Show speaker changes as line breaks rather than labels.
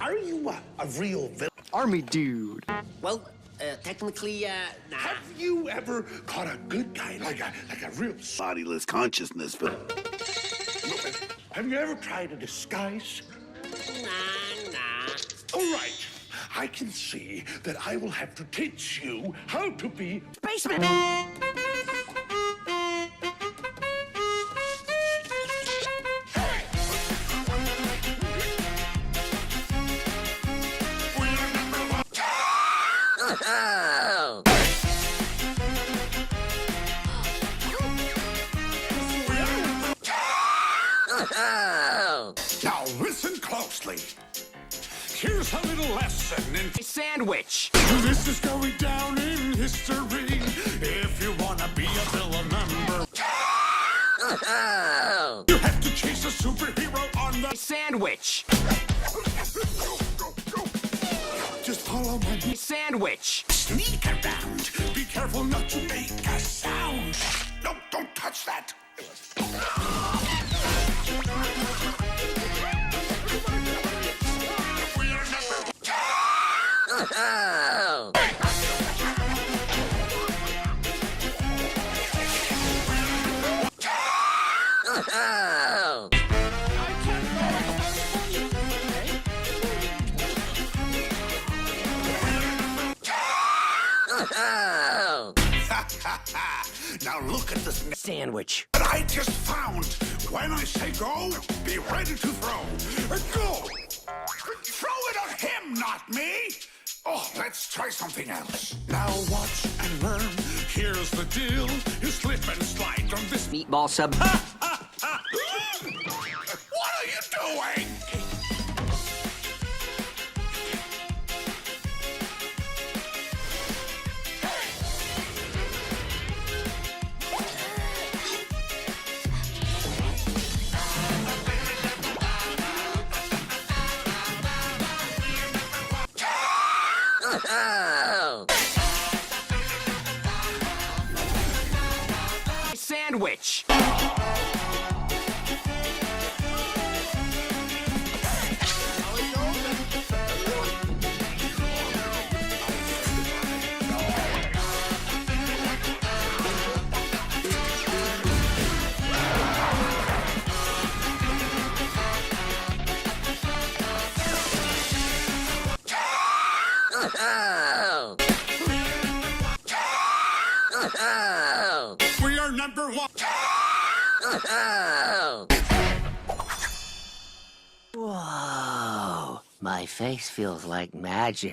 Are you a real villain?
Army dude.
Well, technically, nah.
Have you ever caught a good guy like a real bodiless consciousness villain? Have you ever tried a disguise?
Nah.
All right. I can see that I will have to teach you how to be
Spaceman! Oh. Oh.
Now listen closely. Here's a little lesson in
Sandwich.
this is going down in history. If you wanna be a villain number,
Oh.
you have to chase a superhero on the
Sandwich.
Just follow my
Sandwich.
sneak around. Be careful not to make a sound. No, don't touch that.
Oh. Oh. Oh.
Now look at this
Sandwich.
that I just found. When I say go, be ready to throw. Go! Throw it at him, not me! Oh, let's try something else. Now watch and learn. Here's the deal. You slip and slide from this.
Meatball sub.
What are you doing?
Oh. Sandwich. Oh. Oh.
We are number one.
Oh. Whoa. My face feels like magic.